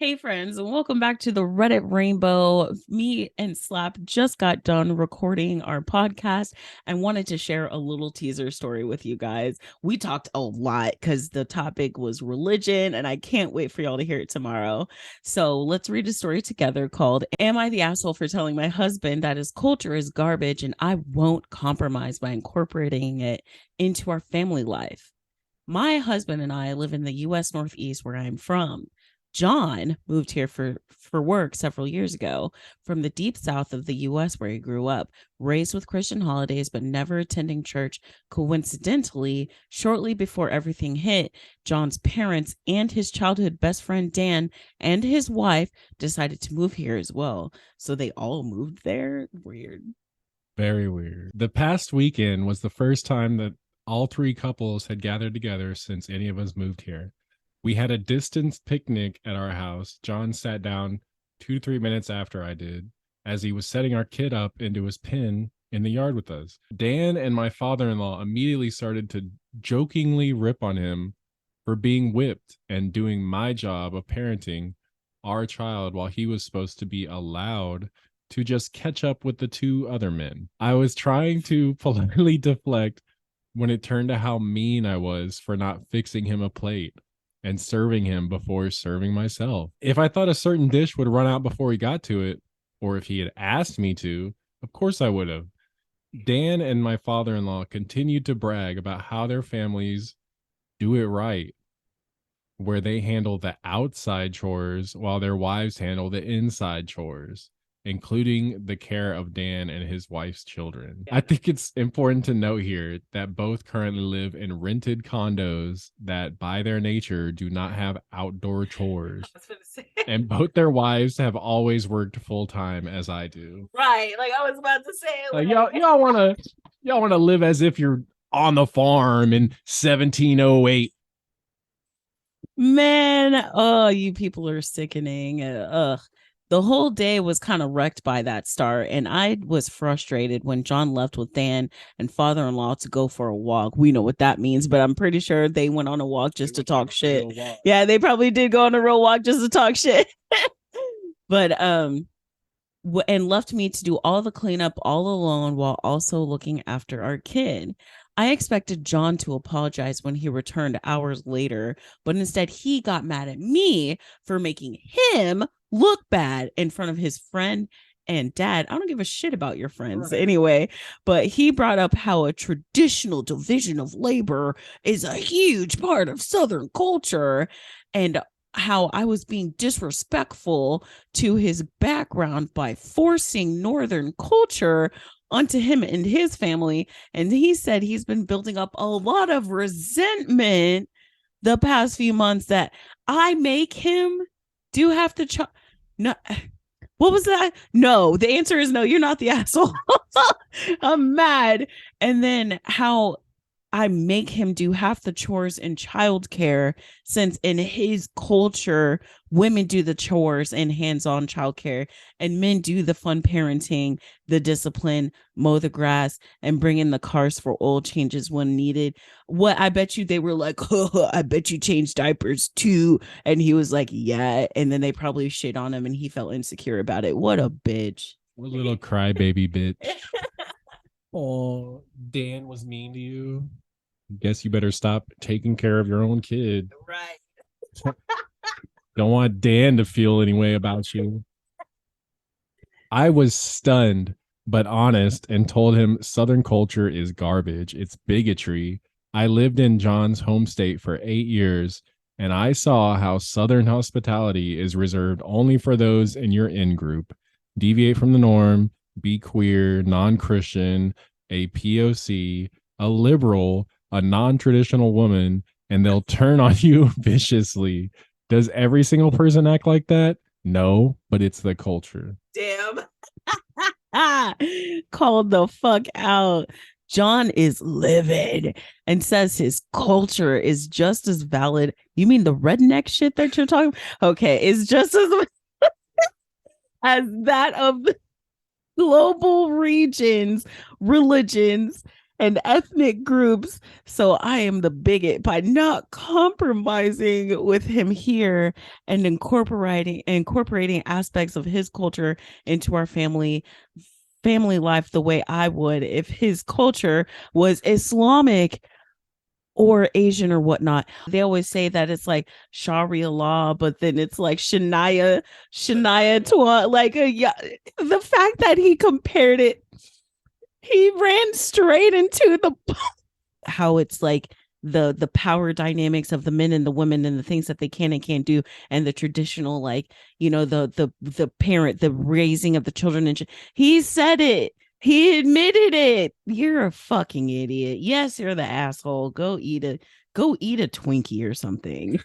Hey friends, and welcome back to the Reddit Rainbow. Me and Slap just got done recording our podcast and wanted to share a little teaser story with you guys. We talked a lot because the topic was religion, and I can't wait for y'all to hear it tomorrow. So let's read a story together called Am I the Asshole for Telling My Husband That His Culture is Garbage and I Won't Compromise by Incorporating It into Our Family Life? My husband and I live in the US Northeast where I'm from. John moved here for work several years ago from the deep south of the US where he grew up, raised with Christian holidays but never attending church. Coincidentally, shortly before everything hit, John's parents and his childhood best friend Dan and his wife decided to move here as well. So they all moved there. Weird. Very weird. The past weekend was the first time that all three couples had gathered together since any of us moved here. We had a distance picnic at our house. John sat down 2 to 3 minutes after I did, as he was setting our kid up into his pen in the yard with us. Dan and my father-in-law immediately started to jokingly rip on him for being whipped and doing my job of parenting our child while he was supposed to be allowed to just catch up with the two other men. I was trying to politely deflect when it turned to how mean I was for not fixing him a plate and serving him before serving myself. If I thought a certain dish would run out before he got to it, or if he had asked me to, of course I would have. Dan and my father-in-law continued to brag about how their families do it right, where they handle the outside chores while their wives handle the inside chores, including the care of Dan and his wife's children. I think it's important to note here that both currently live in rented condos that, by their nature, do not have outdoor chores. And both their wives have always worked full time, as I do. Right, like I was about to say, like y'all want to live as if you're on the farm in 1708. Man, oh, you people are sickening. Ugh. The whole day was kind of wrecked by that start, and I was frustrated when John left with Dan and father-in-law to go for a walk. We know what that means, but I'm pretty sure they went on a walk just to talk shit. Yeah, they probably did go on a real walk just to talk shit. But and left me to do all the cleanup all alone while also looking after our kid. I expected John to apologize when he returned hours later, but instead he got mad at me for making him look bad in front of his friend and dad. I don't give a shit about your friends anyway, but he brought up how a traditional division of labor is a huge part of Southern culture and how I was being disrespectful to his background by forcing Northern culture onto him and his family. And he said he's been building up a lot of resentment the past few months that I make him do have to no. What was that? No, the answer is no. You're not the asshole. I'm mad. And then how I make him do half the chores in childcare, since in his culture, women do the chores and hands-on childcare, and men do the fun parenting, the discipline, mow the grass, and bring in the cars for oil changes when needed. What I bet you they were like, oh, I bet you change diapers too. And he was like, yeah. And then they probably shit on him and he felt insecure about it. What a bitch. What a little crybaby bitch. Oh, Dan was mean to you. Guess you better stop taking care of your own kid. Right. Don't want Dan to feel any way about you. I was stunned, but honest, and told him Southern culture is garbage. It's bigotry. I lived in John's home state for 8 years, and I saw how Southern hospitality is reserved only for those in your in group. Deviate from the norm, be queer, non-Christian, a POC, a liberal, a non-traditional woman, and they'll turn on you viciously. Does every single person act like that? No, but it's the culture. Damn. Called the fuck out. John is livid and says his culture is just as valid. You mean the redneck shit that you're talking? Okay, it's just as that of global regions, religions, and ethnic groups. So I am the bigot by not compromising with him here and incorporating aspects of his culture into our family life the way I would if his culture was Islamic or Asian or whatnot. They always say that it's like Sharia law, but then it's like Shania Twa. Like, yeah, the fact that he compared it, he ran straight into the how it's like the power dynamics of the men and the women and the things that they can and can't do, and the traditional, like, the parent, the raising of the children, and he said it, he admitted it. You're a fucking idiot. Yes, you're the asshole. Go eat a Twinkie or something.